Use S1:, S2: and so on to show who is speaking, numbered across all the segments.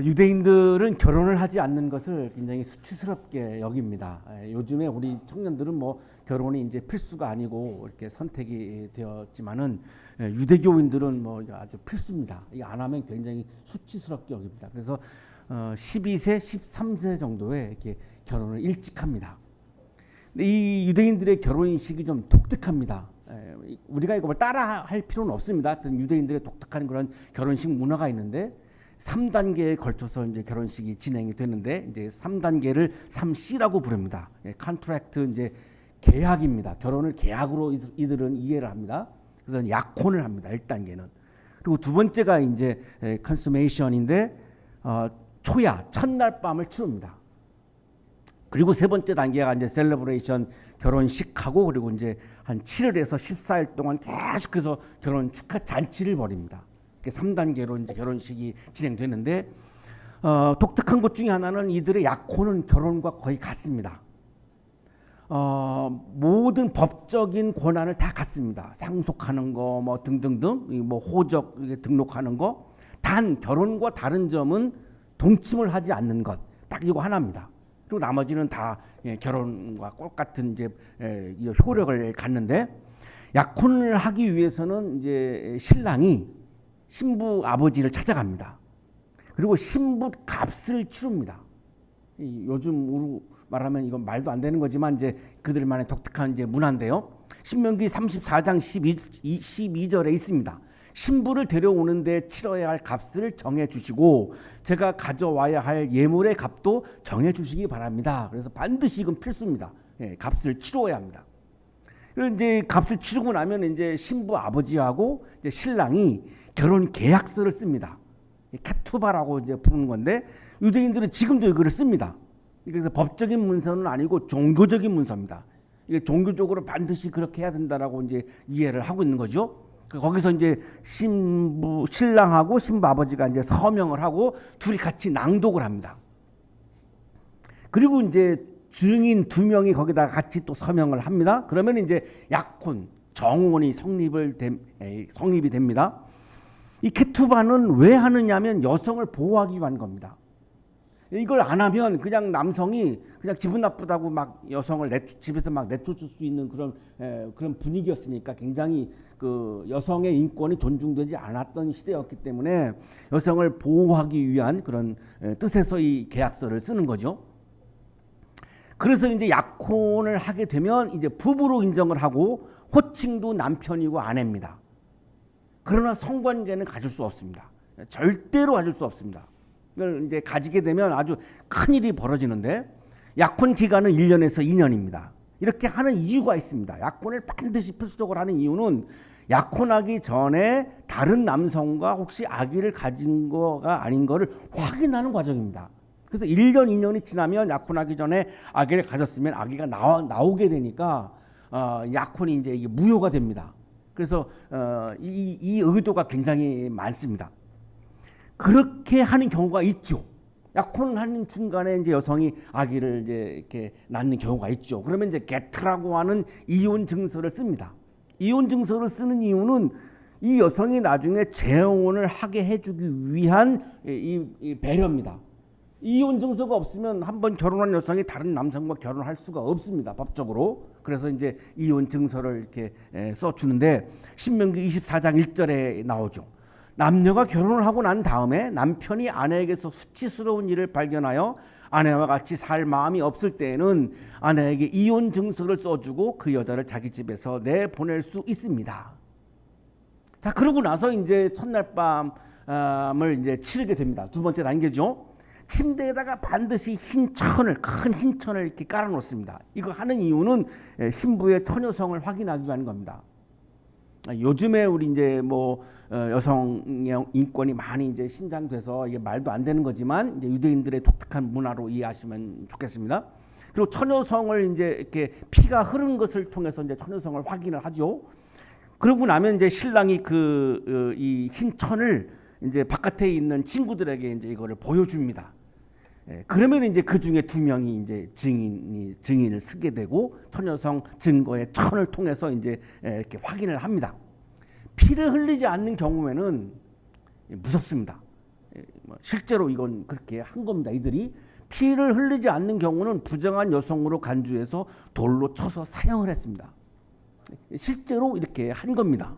S1: 유대인들은 결혼을 하지 않는 것을 굉장히 수치스럽게 여깁니다. 요즘에 우리 청년들은 뭐 결혼이 이제 필수가 아니고 이렇게 선택이 되었지만은 유대교인들은 뭐 아주 필수입니다. 이거 안 하면 굉장히 수치스럽게 여깁니다. 그래서 12세, 13세 정도에 이렇게 결혼을 일찍 합니다. 근데 이 유대인들의 결혼 인식이 좀 독특합니다. 우리가 이걸 따라할 필요는 없습니다. 유대인들의 독특한 그런 결혼식 문화가 있는데 3단계에 걸쳐서 이제 결혼식이 진행이 되는데 이제 3단계를 3C라고 부릅니다. 컨트랙트 이제 계약입니다. 결혼을 계약으로 이들은 이해를 합니다. 그래서 약혼을 합니다. 1단계는. 그리고 두 번째가 이제 컨스메이션인데 초야 첫날 밤을 치릅니다. 그리고 세 번째 단계가 이제 셀러브레이션 결혼식하고 그리고 이제 한 7일에서 14일 동안 계속해서 결혼 축하 잔치를 벌입니다. 3단계로 이제 결혼식이 진행되는데 독특한 것 중에 하나는 이들의 약혼은 결혼과 거의 같습니다. 모든 법적인 권한을 다 갖습니다. 상속하는 거 뭐 등등등 뭐 호적 등록하는 거. 단 결혼과 다른 점은 동침을 하지 않는 것. 딱 이거 하나입니다. 그리고 나머지는 다 결혼과 똑같은 이제 효력을 갖는데 약혼을 하기 위해서는 이제 신랑이 신부 아버지를 찾아갑니다. 그리고 신부 값을 치릅니다. 요즘 말하면 이건 말도 안 되는 거지만 이제 그들만의 독특한 이제 문화인데요. 신명기 34장 12절에 있습니다. 신부를 데려오는데 치러야 할 값을 정해 주시고 제가 가져와야 할 예물의 값도 정해 주시기 바랍니다. 그래서 반드시 이건 필수입니다. 값을 치러야 합니다. 그리고 이제 값을 치르고 나면 이제 신부 아버지하고 이제 신랑이 결혼 계약서를 씁니다. 케투바라고 이제 부르는 건데 유대인들은 지금도 이거를 씁니다. 그래서 법적인 문서는 아니고 종교적인 문서입니다. 이게 종교적으로 반드시 그렇게 해야 된다라고 이제 이해를 하고 있는 거죠. 거기서 이제 신랑하고 신부 아버지가 이제 서명을 하고 둘이 같이 낭독을 합니다. 그리고 이제 증인 2명이 거기다가 같이 또 서명을 합니다. 그러면 이제 약혼, 정혼이 성립이 됩니다. 이 케투바는 왜 하느냐면 여성을 보호하기 위한 겁니다. 이걸 안 하면 그냥 남성이 그냥 기분 나쁘다고 막 여성을 집에서 막 내쫓을 수 있는 그런 분위기였으니까 굉장히 그 여성의 인권이 존중되지 않았던 시대였기 때문에 여성을 보호하기 위한 그런 뜻에서 이 계약서를 쓰는 거죠. 그래서 이제 약혼을 하게 되면 이제 부부로 인정을 하고 호칭도 남편이고 아내입니다. 그러나 성관계는 가질 수 없습니다. 절대로 가질 수 없습니다. 이걸 이제 가지게 되면 아주 큰 일이 벌어지는데 약혼 기간은 1년에서 2년입니다. 이렇게 하는 이유가 있습니다. 약혼을 반드시 필수적으로 하는 이유는 약혼하기 전에 다른 남성과 혹시 아기를 가진 거가 아닌 거를 확인하는 과정입니다. 그래서 1년, 2년이 지나면 약혼하기 전에 아기를 가졌으면 아기가 나오게 되니까 약혼이 이제 이게 무효가 됩니다. 그래서 이 의도가 굉장히 많습니다. 그렇게 하는 경우가 있죠. 약혼하는 중간에 이제 여성이 아기를 이제 이렇게 낳는 경우가 있죠. 그러면 이제 게트라고 하는 이혼 증서를 씁니다. 이혼 증서를 쓰는 이유는 이 여성이 나중에 재혼을 하게 해주기 위한 이 배려입니다. 이혼 증서가 없으면 한번 결혼한 여성이 다른 남성과 결혼할 수가 없습니다. 법적으로. 그래서 이제 이혼 증서를 이렇게 써주는데 신명기 24장 1절에 나오죠. 남녀가 결혼을 하고 난 다음에 남편이 아내에게서 수치스러운 일을 발견하여 아내와 같이 살 마음이 없을 때에는 아내에게 이혼 증서를 써주고 그 여자를 자기 집에서 내보낼 수 있습니다. 자, 그러고 나서 이제 첫날 밤을 이제 치르게 됩니다. 두 번째 단계죠. 침대에다가 반드시 큰 흰 천을 이렇게 깔아놓습니다. 이거 하는 이유는 신부의 처녀성을 확인하기 위한 겁니다. 요즘에 우리 이제 뭐 여성의 인권이 많이 이제 신장돼서 이게 말도 안 되는 거지만 이제 유대인들의 독특한 문화로 이해하시면 좋겠습니다. 그리고 처녀성을 이제 이렇게 피가 흐르는 것을 통해서 이제 처녀성을 확인을 하죠. 그러고 나면 이제 신랑이 이 흰 천을 이제 바깥에 있는 친구들에게 이제 이거를 보여줍니다. 그러면 이제 그 중에 2명이 이제 증인을 쓰게 되고 처녀성 증거의 천을 통해서 이제 이렇게 확인을 합니다. 피를 흘리지 않는 경우에는 무섭습니다. 실제로 이건 그렇게 한 겁니다. 이들이 피를 흘리지 않는 경우는 부정한 여성으로 간주해서 돌로 쳐서 사형을 했습니다. 실제로 이렇게 한 겁니다.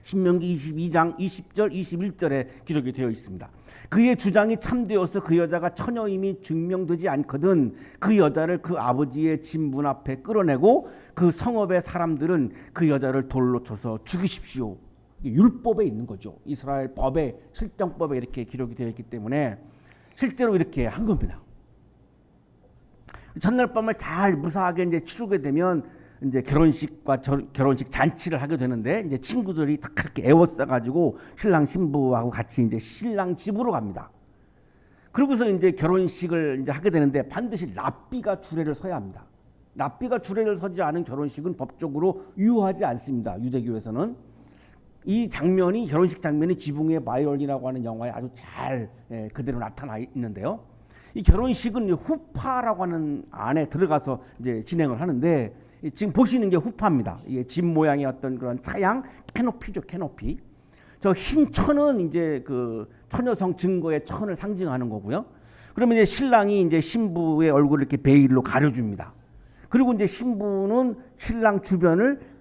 S1: 신명기 22장 20절 21절에 기록이 되어 있습니다. 그의 주장이 참되어서 그 여자가 처녀임이 증명되지 않거든 그 여자를 그 아버지의 진문 앞에 끌어내고 그 성읍의 사람들은 그 여자를 돌로 쳐서 죽이십시오. 율법에 있는 거죠. 이스라엘 법에 실정법에 이렇게 기록이 되어 있기 때문에 실제로 이렇게 한 겁니다. 첫날 밤을 잘 무사하게 이제 치르게 되면 이제 결혼식과 결혼식 잔치를 하게 되는데 이제 친구들이 다 그렇게 애워싸 가지고 신랑 신부하고 같이 이제 신랑 집으로 갑니다. 그러고서 이제 결혼식을 이제 하게 되는데 반드시 랍비가 주례를 서야 합니다. 랍비가 주례를 서지 않은 결혼식은 법적으로 유효하지 않습니다. 유대교에서는. 이 장면이 결혼식 장면이 지붕의 바이올린이라고 하는 영화에 아주 잘 그대로 나타나 있는데요. 이 결혼식은 후파라고 하는 안에 들어가서 이제 진행을 하는데 지금 보시는 게 후파입니다. 이게 집 모양의 어떤 그런 차양 캐노피죠, 캐노피. 저 흰 천은 이제 그 처녀성 증거의 천을 상징하는 거고요. 그러면 이제 신랑이 이제 신부의 얼굴을 이렇게 베일로 가려줍니다. 그리고 이제 신부는 신랑 주변을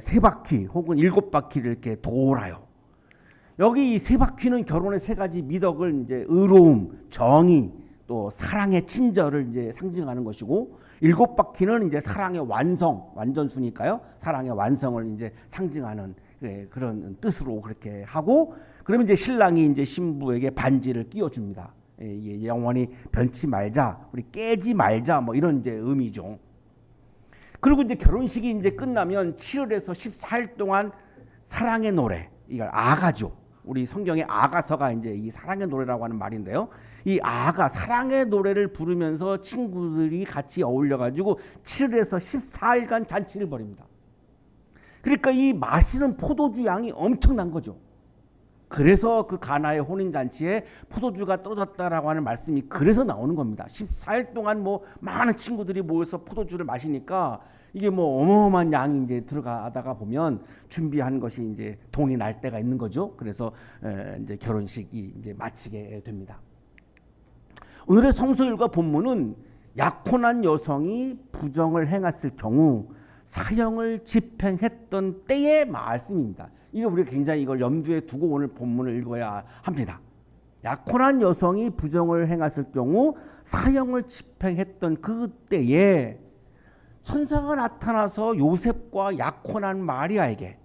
S1: 세 바퀴 혹은 7바퀴를 이렇게 돌아요. 여기 이 세 바퀴는 결혼의 세 가지 미덕을 이제 의로움, 정의, 또 사랑의 친절을 이제 상징하는 것이고 7바퀴는 이제 사랑의 완성, 완전수니까요. 사랑의 완성을 이제 상징하는 그런 뜻으로 그렇게 하고 그러면 이제 신랑이 이제 신부에게 반지를 끼워줍니다. 영원히 변치 말자, 우리 깨지 말자 뭐 이런 이제 의미죠. 그리고 이제 결혼식이 이제 끝나면 7월에서 14일 동안 사랑의 노래, 이걸 아가죠. 우리 성경에 아가서가 이제 이 사랑의 노래라고 하는 말인데요. 이 아가 사랑의 노래를 부르면서 친구들이 같이 어울려가지고 7일에서 14일간 잔치를 벌입니다. 그러니까 이 마시는 포도주 양이 엄청난 거죠. 그래서 그 가나의 혼인잔치에 포도주가 떨어졌다라고 하는 말씀이 그래서 나오는 겁니다. 14일 동안 뭐 많은 친구들이 모여서 포도주를 마시니까 이게 뭐 어마어마한 양이 이제 들어가다가 보면 준비한 것이 이제 동이 날 때가 있는 거죠. 그래서 이제 결혼식이 이제 마치게 됩니다. 오늘의 성서율과 본문은 약혼한 여성이 부정을 행했을 경우 사형을 집행했던 때의 말씀입니다. 이거 우리가 굉장히 이걸 염두에 두고 오늘 본문을 읽어야 합니다. 약혼한 여성이 부정을 행했을 경우 사형을 집행했던 그 때에 천사가 나타나서 요셉과 약혼한 마리아에게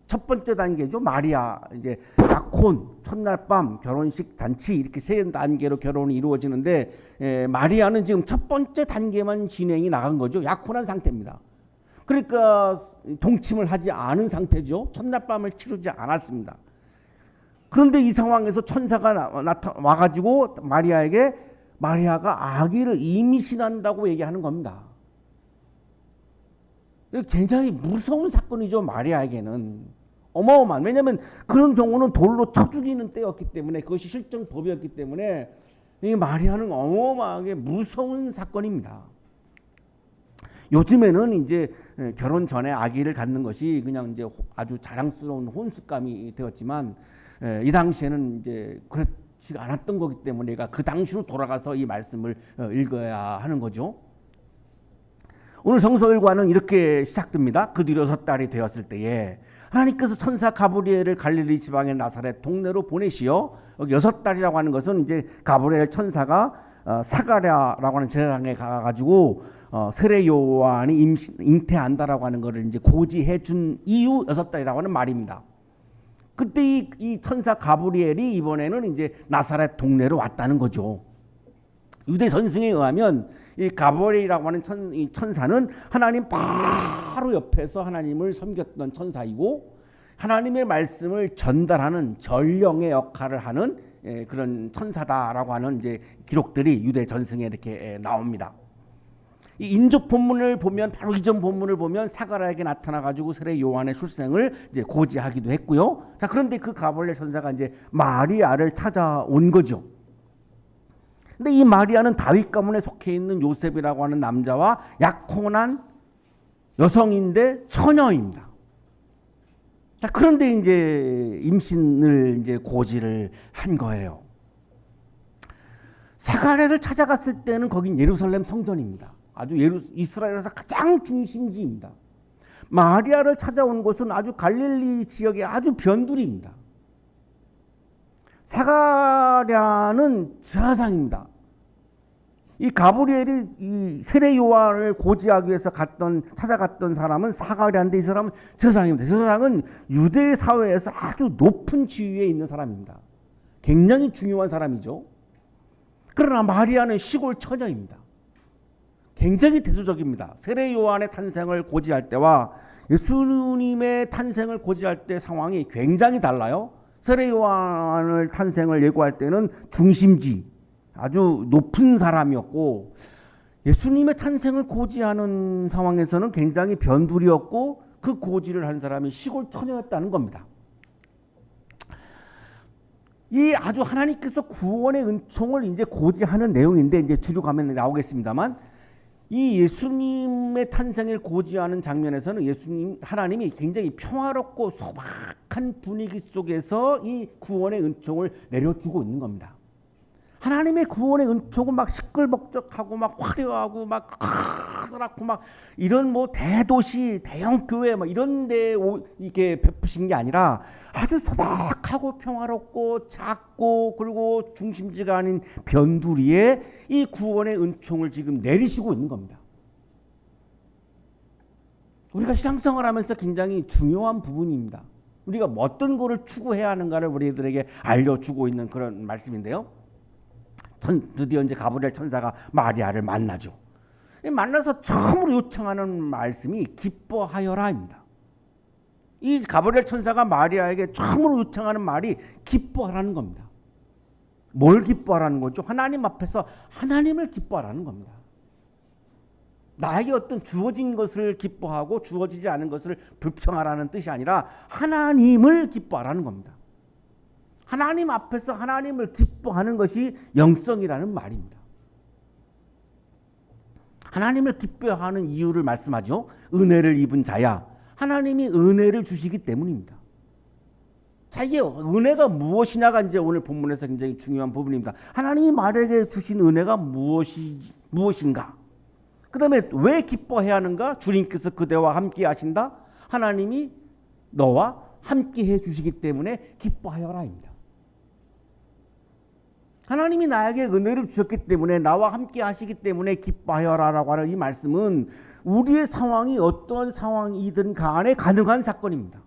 S1: 첫 번째 단계죠. 마리아 이제 약혼 첫날 밤 결혼식 잔치 이렇게 세 단계로 결혼이 이루어지는데 마리아는 지금 첫 번째 단계만 진행이 나간 거죠. 약혼한 상태입니다. 그러니까 동침을 하지 않은 상태죠. 첫날 밤을 치르지 않았습니다. 그런데 이 상황에서 천사가 와가지고 마리아에게 마리아가 아기를 임신한다고 얘기하는 겁니다. 굉장히 무서운 사건이죠. 마리아에게는. 어마어마한. 왜냐하면 그런 경우는 돌로 쳐 죽이는 때였기 때문에 그것이 실정법이었기 때문에 이 마리아는 어마어마하게 무서운 사건입니다. 요즘에는 이제 결혼 전에 아기를 갖는 것이 그냥 이제 아주 자랑스러운 혼수감이 되었지만 이 당시에는 이제 그렇지 않았던 거기 때문에 내가 그 당시로 돌아가서 이 말씀을 읽어야 하는 거죠. 오늘 성서일과는 이렇게 시작됩니다. 그 뒤로 6달이 되었을 때에 하나님께서 천사 가브리엘을 갈릴리 지방의 나사렛 동네로 보내시어 여기 6달이라고 하는 것은 이제 가브리엘 천사가 사가랴라고 하는 제사장에 가가지고 세례 요한이 잉태한다라고 하는 것을 이제 고지해 준 이후 6달이라고 하는 말입니다. 그때 이 천사 가브리엘이 이번에는 이제 나사렛 동네로 왔다는 거죠. 유대 전승에 의하면 이 가브리엘이라고 하는 이 천사는 하나님 바로 옆에서 하나님을 섬겼던 천사이고 하나님의 말씀을 전달하는 전령의 역할을 하는 그런 천사다라고 하는 이제 기록들이 유대 전승에 이렇게 나옵니다. 이 인접 본문을 보면 바로 이전 본문을 보면 사가랴에게 나타나 가지고 세례 요한의 출생을 이제 고지하기도 했고요. 자, 그런데 그 가브리엘 천사가 이제 마리아를 찾아온 거죠. 근데 이 마리아는 다윗 가문에 속해 있는 요셉이라고 하는 남자와 약혼한 여성인데 처녀입니다. 자, 그런데 이제 임신을 이제 고지를 한 거예요. 사가랴를 찾아갔을 때는 거긴 예루살렘 성전입니다. 아주 이스라엘에서 가장 중심지입니다. 마리아를 찾아온 곳은 아주 갈릴리 지역의 아주 변두리입니다. 사가랴는 제사장입니다. 이 가브리엘이 이 세례 요한을 고지하기 위해서 찾아갔던 사람은 사가랴인데, 이 사람은 제사장입니다. 제사장은 유대 사회에서 아주 높은 지위에 있는 사람입니다. 굉장히 중요한 사람이죠. 그러나 마리아는 시골 처녀입니다. 굉장히 대조적입니다. 세례 요한의 탄생을 고지할 때와 예수님의 탄생을 고지할 때 상황이 굉장히 달라요. 세례 요한의 탄생을 예고할 때는 중심지, 아주 높은 사람이었고, 예수님의 탄생을 고지하는 상황에서는 굉장히 변두리였고, 그 고지를 한 사람이 시골 처녀였다는 겁니다. 이 아주 하나님께서 구원의 은총을 이제 고지하는 내용인데, 이제 뒤로 가면 나오겠습니다만, 이 예수님의 탄생을 고지하는 장면에서는 하나님이 굉장히 평화롭고 소박한 분위기 속에서 이 구원의 은총을 내려주고 있는 겁니다. 하나님의 구원의 은총은 막 시끌벅적하고 막 화려하고 막 커다랗고 막 이런 뭐 대도시 대형 교회 막 이런 데 이렇게 베푸신 게 아니라 아주 소박하고 평화롭고 작고 그리고 중심지가 아닌 변두리에 이 구원의 은총을 지금 내리시고 있는 겁니다. 우리가 신앙생활 하면서 굉장히 중요한 부분입니다. 우리가 어떤 거를 추구해야 하는가를 우리들에게 알려주고 있는 그런 말씀인데요. 드디어 이제 가브리엘 천사가 마리아를 만나죠. 만나서 처음으로 요청하는 말씀이 기뻐하여라입니다. 이 가브리엘 천사가 마리아에게 처음으로 요청하는 말이 기뻐하라는 겁니다. 뭘 기뻐하라는 거죠? 하나님 앞에서 하나님을 기뻐하라는 겁니다. 나에게 어떤 주어진 것을 기뻐하고 주어지지 않은 것을 불평하라는 뜻이 아니라 하나님을 기뻐하라는 겁니다. 하나님 앞에서 하나님을 기뻐하는 것이 영성이라는 말입니다. 하나님을 기뻐하는 이유를 말씀하죠. 은혜를 입은 자야. 하나님이 은혜를 주시기 때문입니다. 자, 이게 은혜가 무엇이냐가 이제 오늘 본문에서 굉장히 중요한 부분입니다. 하나님이 말에게 주신 은혜가 무엇인가? 그 다음에 왜 기뻐해야 하는가? 주님께서 그대와 함께 하신다. 하나님이 너와 함께 해 주시기 때문에 기뻐하여라입니다. 하나님이 나에게 은혜를 주셨기 때문에 나와 함께 하시기 때문에 기뻐하여라라고 하는 이 말씀은 우리의 상황이 어떤 상황이든 간에 가능한 사건입니다.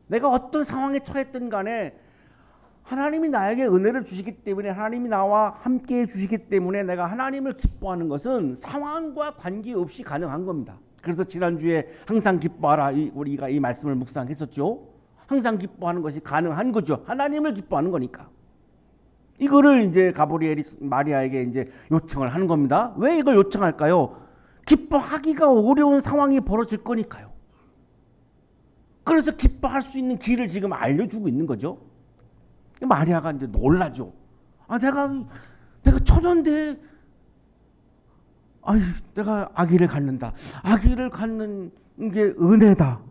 S1: 내가 어떤 상황에 처했든 간에 하나님이 나에게 은혜를 주시기 때문에 하나님이 나와 함께 해 주시기 때문에 내가 하나님을 기뻐하는 것은 상황과 관계없이 가능한 겁니다. 그래서 지난주에 항상 기뻐하라 우리가 이 말씀을 묵상했었죠. 항상 기뻐하는 것이 가능한 거죠. 하나님을 기뻐하는 거니까. 이거를 이제 가브리엘이 마리아에게 이제 요청을 하는 겁니다. 왜 이걸 요청할까요? 기뻐하기가 어려운 상황이 벌어질 거니까요. 그래서 기뻐할 수 있는 길을 지금 알려주고 있는 거죠. 마리아가 이제 놀라죠. 내가 처녀인데, 내가 아기를 갖는다. 아기를 갖는 게 은혜다.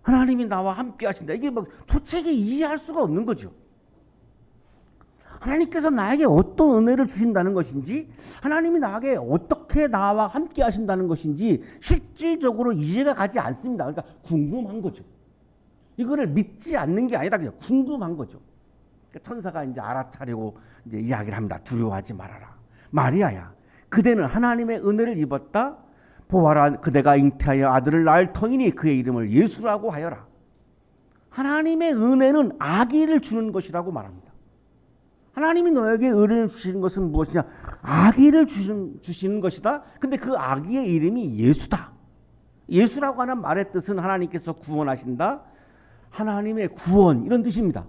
S1: 하나님이 나와 함께 하신다. 이게 막 도대체 이해할 수가 없는 거죠. 하나님께서 나에게 어떤 은혜를 주신다는 것인지, 하나님이 나에게 어떻게 나와 함께 하신다는 것인지 실질적으로 이해가 가지 않습니다. 그러니까 궁금한 거죠. 이거를 믿지 않는 게 아니라 그냥 궁금한 거죠. 그러니까 천사가 이제 알아차리고 이제 이야기를 합니다. 두려워하지 말아라. 마리아야, 그대는 하나님의 은혜를 입었다. 보아라, 그대가 잉태하여 아들을 낳을 터이니 그의 이름을 예수라고 하여라. 하나님의 은혜는 아기를 주는 것이라고 말합니다. 하나님이 너에게 은혜를 주시는 것은 무엇이냐? 아기를 주시는 것이다. 근데 그 아기의 이름이 예수다. 예수라고 하는 말의 뜻은 하나님께서 구원하신다. 하나님의 구원, 이런 뜻입니다.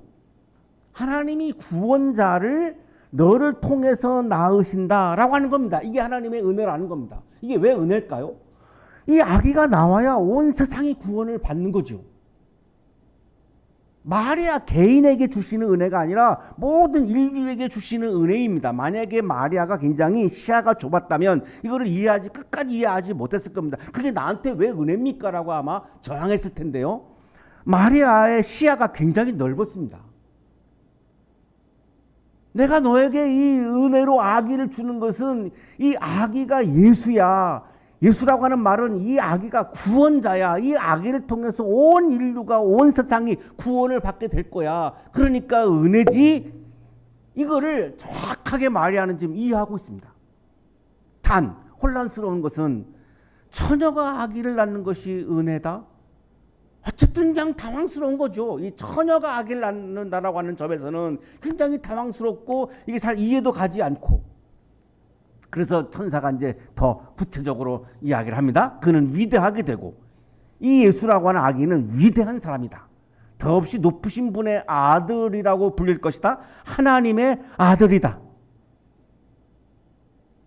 S1: 하나님이 구원자를 너를 통해서 낳으신다라고 하는 겁니다. 이게 하나님의 은혜라는 겁니다. 이게 왜 은혜일까요? 이 아기가 나와야 온 세상이 구원을 받는 거죠. 마리아 개인에게 주시는 은혜가 아니라 모든 인류에게 주시는 은혜입니다. 만약에 마리아가 굉장히 시야가 좁았다면 이거를 끝까지 이해하지 못했을 겁니다. 그게 나한테 왜 은혜입니까? 라고 아마 저항했을 텐데요. 마리아의 시야가 굉장히 넓었습니다. 내가 너에게 이 은혜로 아기를 주는 것은 이 아기가 예수야. 예수라고 하는 말은 이 아기가 구원자야. 이 아기를 통해서 온 인류가, 온 세상이 구원을 받게 될 거야. 그러니까 은혜지. 이거를 정확하게 마리아는 지금 이해하고 있습니다. 단 혼란스러운 것은 처녀가 아기를 낳는 것이 은혜다? 어쨌든 그냥 당황스러운 거죠. 이 처녀가 아기를 낳는다라고 하는 점에서는 굉장히 당황스럽고 이게 잘 이해도 가지 않고, 그래서 천사가 이제 더 구체적으로 이야기를 합니다. 그는 위대하게 되고, 이 예수라고 하는 아기는 위대한 사람이다. 더없이 높으신 분의 아들이라고 불릴 것이다. 하나님의 아들이다.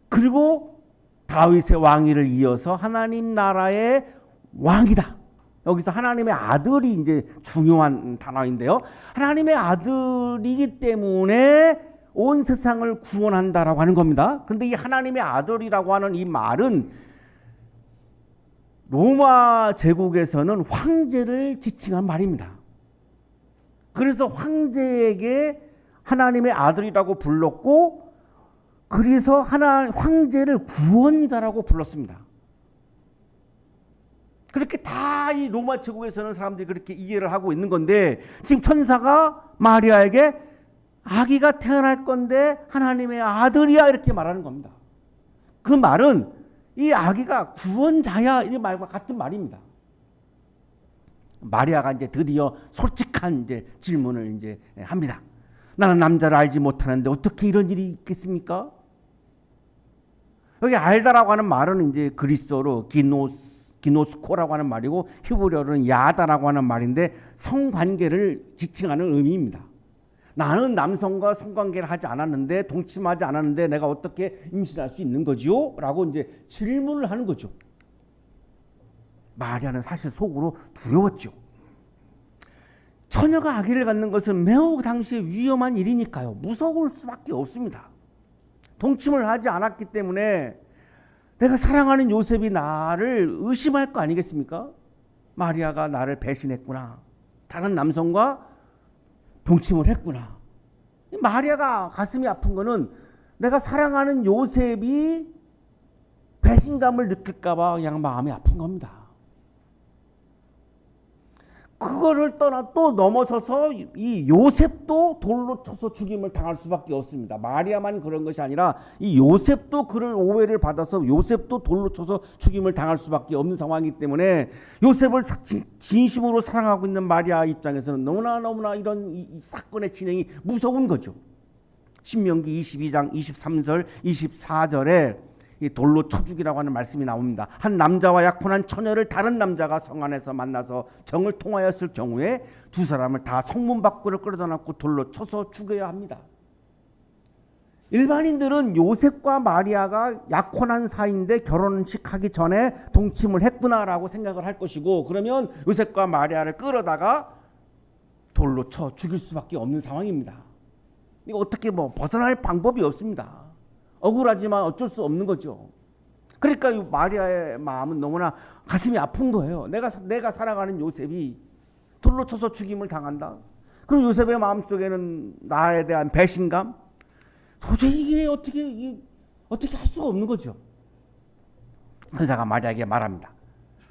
S1: 그리고 다윗의 왕위를 이어서 하나님 나라의 왕이다. 여기서 하나님의 아들이 이제 중요한 단어인데요. 하나님의 아들이기 때문에 온 세상을 구원한다라고 하는 겁니다. 그런데 이 하나님의 아들이라고 하는 이 말은 로마 제국에서는 황제를 지칭한 말입니다. 그래서 황제에게 하나님의 아들이라고 불렀고, 그래서 황제를 구원자라고 불렀습니다. 그렇게 다 이 로마 제국에서는 사람들이 그렇게 이해를 하고 있는 건데, 지금 천사가 마리아에게 아기가 태어날 건데 하나님의 아들이야 이렇게 말하는 겁니다. 그 말은 이 아기가 구원자야 이 말과 같은 말입니다. 마리아가 이제 드디어 솔직한 이제 질문을 이제 합니다. 나는 남자를 알지 못하는데 어떻게 이런 일이 있겠습니까? 여기 알다라고 하는 말은 이제 그리스어로 기노스코라고 하는 말이고, 히브리어로는 야다라고 하는 말인데 성관계를 지칭하는 의미입니다. 나는 남성과 성관계를 하지 않았는데, 동침하지 않았는데 내가 어떻게 임신할 수 있는 거지요? 라고 이제 질문을 하는 거죠. 마리아는 사실 속으로 두려웠죠. 처녀가 아기를 갖는 것은 매우 당시에 위험한 일이니까요. 무서울 수밖에 없습니다. 동침을 하지 않았기 때문에 내가 사랑하는 요셉이 나를 의심할 거 아니겠습니까? 마리아가 나를 배신했구나. 다른 남성과 동침을 했구나. 마리아가 가슴이 아픈 거는 내가 사랑하는 요셉이 배신감을 느낄까 봐 그냥 마음이 아픈 겁니다. 그거를 떠나 또 넘어서서 이 요셉도 돌로 쳐서 죽임을 당할 수밖에 없습니다. 마리아만 그런 것이 아니라 이 요셉도 그를 오해를 받아서 요셉도 돌로 쳐서 죽임을 당할 수밖에 없는 상황이기 때문에 요셉을 진심으로 사랑하고 있는 마리아 입장에서는 너무나 이런 이 사건의 진행이 무서운 거죠. 신명기 22장 23절 24절에 이 돌로 쳐 죽이라고 하는 말씀이 나옵니다. 한 남자와 약혼한 처녀를 다른 남자가 성 안에서 만나서 정을 통하였을 경우에 두 사람을 다 성문 밖으로 끌어다 놓고 돌로 쳐서 죽여야 합니다. 일반인들은 요셉과 마리아가 약혼한 사이인데 결혼식 하기 전에 동침을 했구나라고 생각을 할 것이고, 그러면 요셉과 마리아를 끌어다가 돌로 쳐 죽일 수밖에 없는 상황입니다. 이거 어떻게 벗어날 방법이 없습니다. 억울하지만 어쩔 수 없는 거죠. 그러니까 이 마리아의 마음은 너무나 가슴이 아픈 거예요. 내가 살아가는 요셉이 돌로 쳐서 죽임을 당한다. 그럼 요셉의 마음속에는 나에 대한 배신감, 도저히 이게 어떻게 할 수가 없는 거죠. 천사가 마리아에게 말합니다.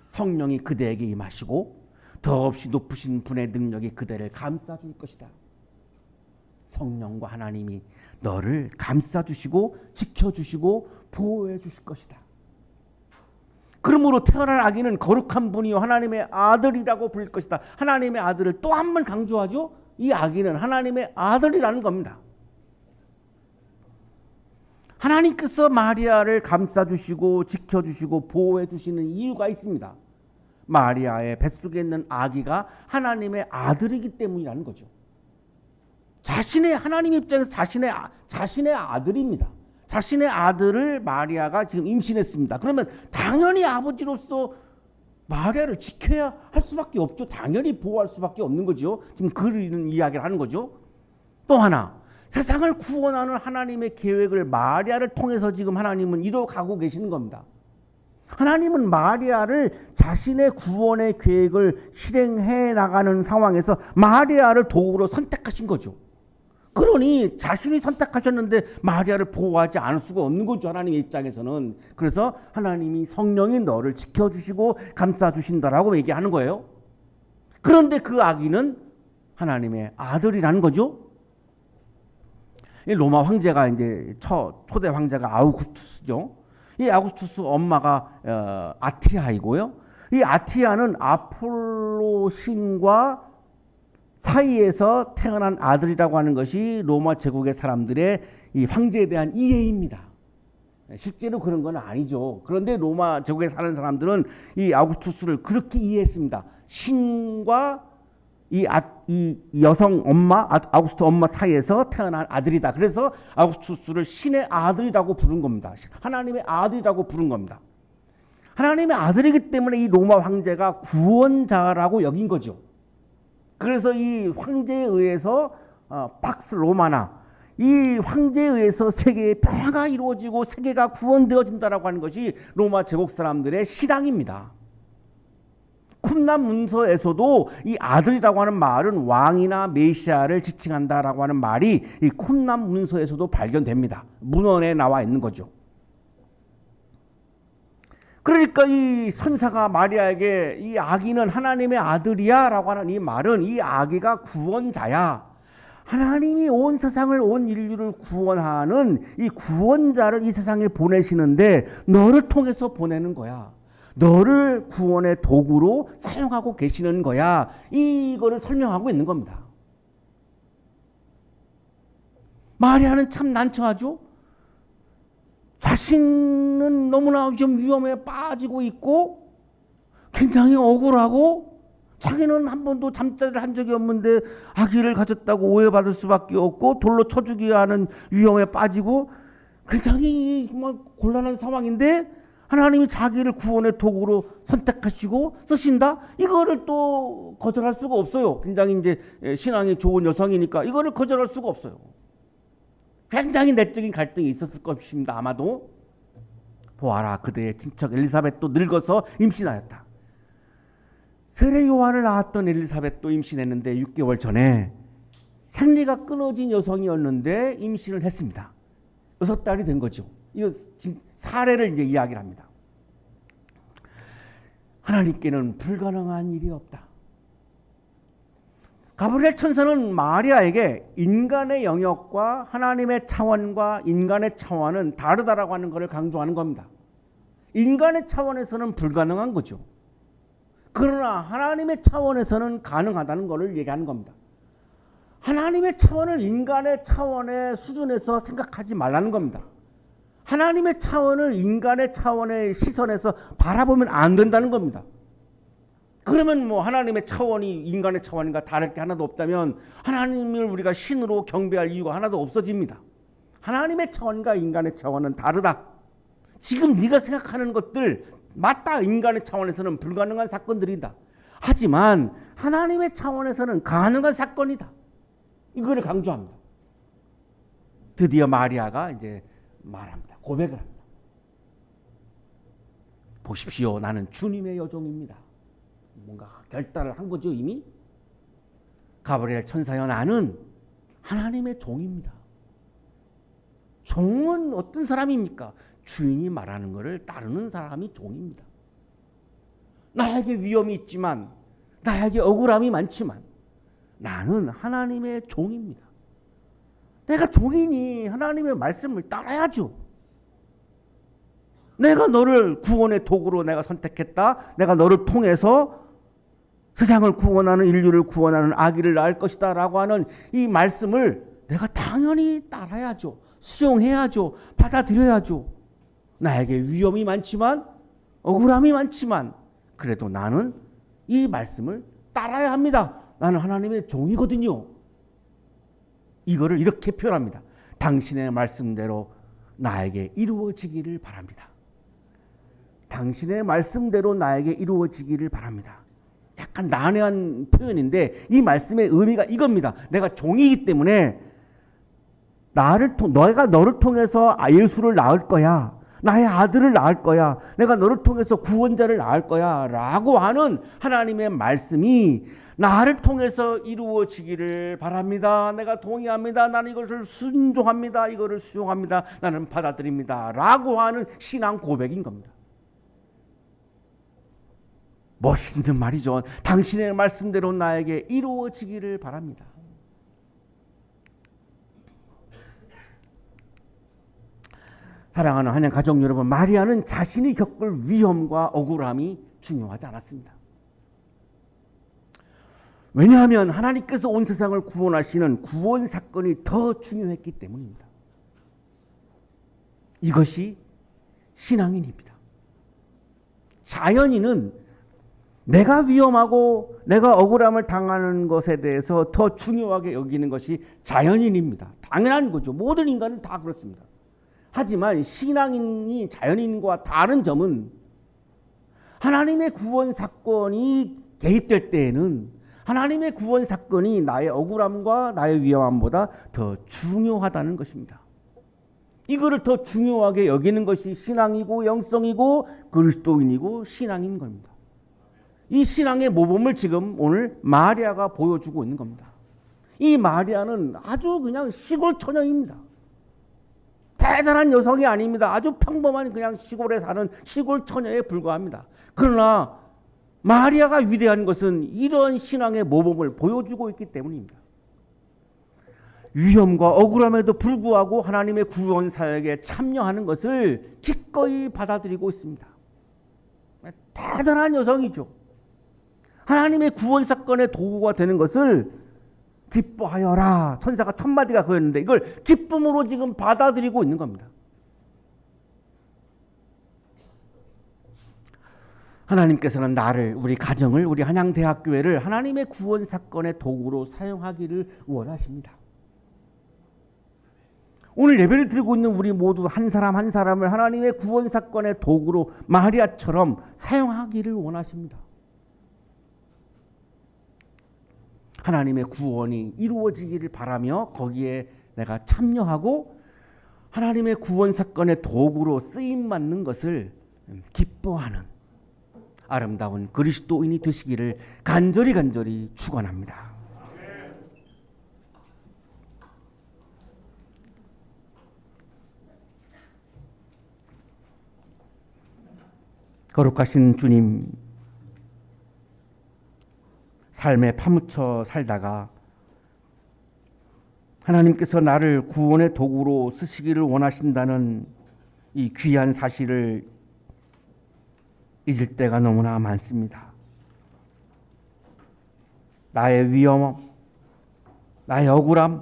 S1: 성령이 그대에게 임하시고 더없이 높으신 분의 능력이 그대를 감싸줄 것이다. 성령과 하나님이 너를 감싸주시고 지켜주시고 보호해 주실 것이다. 그러므로 태어날 아기는 거룩한 분이요 하나님의 아들이라고 불릴 것이다. 하나님의 아들을 또 한 번 강조하죠. 이 아기는 하나님의 아들이라는 겁니다. 하나님께서 마리아를 감싸주시고 지켜주시고 보호해 주시는 이유가 있습니다. 마리아의 뱃속에 있는 아기가 하나님의 아들이기 때문이라는 거죠. 하나님 입장에서 자신의 아들입니다. 자신의 아들을 마리아가 지금 임신했습니다. 그러면 당연히 아버지로서 마리아를 지켜야 할 수밖에 없죠. 당연히 보호할 수밖에 없는 거죠. 지금 그런 이야기를 하는 거죠. 또 하나, 세상을 구원하는 하나님의 계획을 마리아를 통해서 지금 하나님은 이뤄가고 계시는 겁니다. 하나님은 마리아를 자신의 구원의 계획을 실행해 나가는 상황에서 마리아를 도구로 선택하신 거죠. 그러니 자신이 선택하셨는데 마리아를 보호하지 않을 수가 없는 거죠. 하나님의 입장에서는. 그래서 하나님이 성령이 너를 지켜주시고 감싸주신다라고 얘기하는 거예요. 그런데 그 아기는 하나님의 아들이라는 거죠. 이 로마 황제가 이제 초대 황제가 아우구스투스죠. 이 아우구스투스 엄마가 아티아이고요. 이 아티아는 아폴로 신과 사이에서 태어난 아들이라고 하는 것이 로마 제국의 사람들의 이 황제에 대한 이해입니다. 실제로 그런 건 아니죠. 그런데 로마 제국에 사는 사람들은 이 아우구스투스를 그렇게 이해했습니다. 신과 이 여성 엄마, 아우구스투스 엄마 사이에서 태어난 아들이다. 그래서 아우구스투스를 신의 아들이라고 부른 겁니다. 하나님의 아들이라고 부른 겁니다. 하나님의 아들이기 때문에 이 로마 황제가 구원자라고 여긴 거죠. 그래서 이 황제에 의해서 팍스 로마나 이 황제에 의해서 세계의 평화가 이루어지고 세계가 구원되어진다라고 하는 것이 로마 제국 사람들의 신앙입니다. 쿰란 문서에서도 이 아들이라고 하는 말은 왕이나 메시아를 지칭한다라고 하는 말이 이 쿰란 문서에서도 발견됩니다. 문헌에 나와 있는 거죠. 그러니까 이 선사가 마리아에게 이 아기는 하나님의 아들이야 라고 하는 이 말은 이 아기가 구원자야. 하나님이 온 세상을, 온 인류를 구원하는 이 구원자를 이 세상에 보내시는데 너를 통해서 보내는 거야. 너를 구원의 도구로 사용하고 계시는 거야. 이거를 설명하고 있는 겁니다. 마리아는 참 난처하죠. 자신은 너무나 좀 위험에 빠지고 있고 굉장히 억울하고 자기는 한 번도 잠자리를 한 적이 없는데 아기를 가졌다고 오해받을 수밖에 없고 돌로 쳐 죽여야 하는 위험에 빠지고 굉장히 정말 곤란한 상황인데 하나님이 자기를 구원의 도구로 선택하시고 쓰신다? 이거를 또 거절할 수가 없어요. 굉장히 이제 신앙이 좋은 여성이니까 이거를 거절할 수가 없어요. 굉장히 내적인 갈등이 있었을 것입니다. 아마도. 보아라, 그대의 친척 엘리사벳도 늙어서 임신하였다. 세례 요한을 낳았던 엘리사벳도 임신했는데 6개월 전에 생리가 끊어진 여성이었는데 임신을 했습니다. 6달이 된 거죠. 이 사례를 이제 이야기를 합니다. 하나님께는 불가능한 일이 없다. 가브리엘 천사는 마리아에게 인간의 영역과 하나님의 차원과 인간의 차원은 다르다라고 하는 것을 강조하는 겁니다. 인간의 차원에서는 불가능한 거죠. 그러나 하나님의 차원에서는 가능하다는 것을 얘기하는 겁니다. 하나님의 차원을 인간의 차원의 수준에서 생각하지 말라는 겁니다. 하나님의 차원을 인간의 차원의 시선에서 바라보면 안 된다는 겁니다. 그러면 뭐 하나님의 차원이 인간의 차원인가 다를 게 하나도 없다면 하나님을 우리가 신으로 경배할 이유가 하나도 없어집니다. 하나님의 차원과 인간의 차원은 다르다. 지금 네가 생각하는 것들 맞다. 인간의 차원에서는 불가능한 사건들이다. 하지만 하나님의 차원에서는 가능한 사건이다. 이거를 강조합니다. 드디어 마리아가 이제 말합니다. 고백을 합니다. 보십시오. 나는 주님의 여종입니다. 뭔가 결단을 한 거죠. 이미. 가브리엘 천사여, 나는 하나님의 종입니다. 종은 어떤 사람입니까? 주인이 말하는 것을 따르는 사람이 종입니다. 나에게 위험이 있지만, 나에게 억울함이 많지만 나는 하나님의 종입니다. 내가 종이니 하나님의 말씀을 따라야죠. 내가 너를 구원의 도구로 내가 선택했다. 내가 너를 통해서 세상을 구원하는, 인류를 구원하는 아기를 낳을 것이다 라고 하는 이 말씀을 내가 당연히 따라야죠. 수용해야죠. 받아들여야죠. 나에게 위험이 많지만, 억울함이 많지만 그래도 나는 이 말씀을 따라야 합니다. 나는 하나님의 종이거든요. 이거를 이렇게 표현합니다. 당신의 말씀대로 나에게 이루어지기를 바랍니다. 당신의 말씀대로 나에게 이루어지기를 바랍니다. 약간 난해한 표현인데 이 말씀의 의미가 이겁니다. 내가 종이기 때문에 너가 너를 통해서 예수를 낳을 거야. 나의 아들을 낳을 거야. 내가 너를 통해서 구원자를 낳을 거야. 라고 하는 하나님의 말씀이 나를 통해서 이루어지기를 바랍니다. 내가 동의합니다. 나는 이것을 순종합니다. 이거를 수용합니다. 나는 받아들입니다. 라고 하는 신앙 고백인 겁니다. 멋있는 말이죠. 당신의 말씀대로 나에게 이루어지기를 바랍니다. 사랑하는 하나님 가족 여러분, 마리아는 자신이 겪을 위험과 억울함이 중요하지 않았습니다. 왜냐하면 하나님께서 온 세상을 구원하시는 구원 사건이 더 중요했기 때문입니다. 이것이 신앙인입니다. 자연인은 내가 위험하고 내가 억울함을 당하는 것에 대해서 더 중요하게 여기는 것이 자연인입니다. 당연한 거죠. 모든 인간은 다 그렇습니다. 하지만 신앙인이 자연인과 다른 점은 하나님의 구원 사건이 개입될 때에는 하나님의 구원 사건이 나의 억울함과 나의 위험함보다 더 중요하다는 것입니다. 이거를 더 중요하게 여기는 것이 신앙이고 영성이고 그리스도인이고 신앙인 겁니다. 이 신앙의 모범을 지금 오늘 마리아가 보여주고 있는 겁니다. 이 마리아는 아주 그냥 시골 처녀입니다. 대단한 여성이 아닙니다. 아주 평범한 그냥 시골에 사는 시골 처녀에 불과합니다. 그러나 마리아가 위대한 것은 이런 신앙의 모범을 보여주고 있기 때문입니다. 위험과 억울함에도 불구하고 하나님의 구원 사역에 참여하는 것을 기꺼이 받아들이고 있습니다. 대단한 여성이죠. 하나님의 구원 사건의 도구가 되는 것을 기뻐하여라. 천사가 첫 마디가 그였는데 이걸 기쁨으로 지금 받아들이고 있는 겁니다. 하나님께서는 나를, 우리 가정을, 우리 한양대학교회를 하나님의 구원 사건의 도구로 사용하기를 원하십니다. 오늘 예배를 드리고 있는 우리 모두 한 사람 한 사람을 하나님의 구원 사건의 도구로 마리아처럼 사용하기를 원하십니다. 하나님의 구원이 이루어지기를 바라며 거기에 내가 참여하고 하나님의 구원 사건의 도구로 쓰임받는 것을 기뻐하는 아름다운 그리스도인이 되시기를 간절히 축원합니다. 거룩하신 주님, 삶에 파묻혀 살다가 하나님께서 나를 구원의 도구로 쓰시기를 원하신다는 이 귀한 사실을 잊을 때가 너무나 많습니다. 나의 위험, 나의 억울함을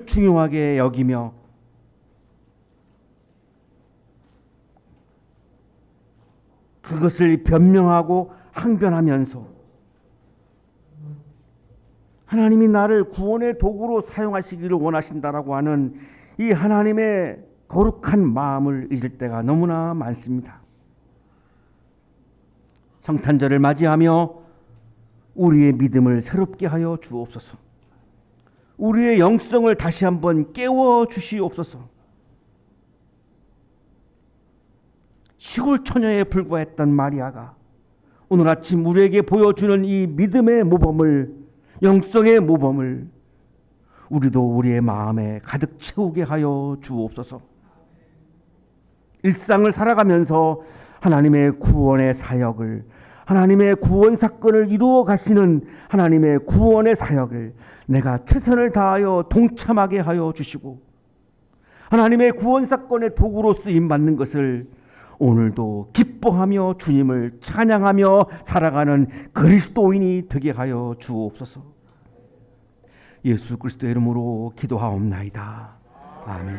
S1: 중요하게 여기며 그것을 변명하고 항변하면서 하나님이 나를 구원의 도구로 사용하시기를 원하신다라고 하는 이 하나님의 거룩한 마음을 잊을 때가 너무나 많습니다. 성탄절을 맞이하며 우리의 믿음을 새롭게 하여 주옵소서. 우리의 영성을 다시 한번 깨워 주시옵소서. 시골 처녀에 불과했던 마리아가 오늘 아침 우리에게 보여주는 이 믿음의 모범을, 영성의 모범을 우리도 우리의 마음에 가득 채우게 하여 주옵소서. 일상을 살아가면서 하나님의 구원의 사역을, 하나님의 구원 사건을 이루어 가시는 하나님의 구원의 사역을 내가 최선을 다하여 동참하게 하여 주시고 하나님의 구원 사건의 도구로 쓰임 받는 것을 오늘도 기뻐하며 주님을 찬양하며 살아가는 그리스도인이 되게 하여 주옵소서. 예수 그리스도의 이름으로 기도하옵나이다. 아멘.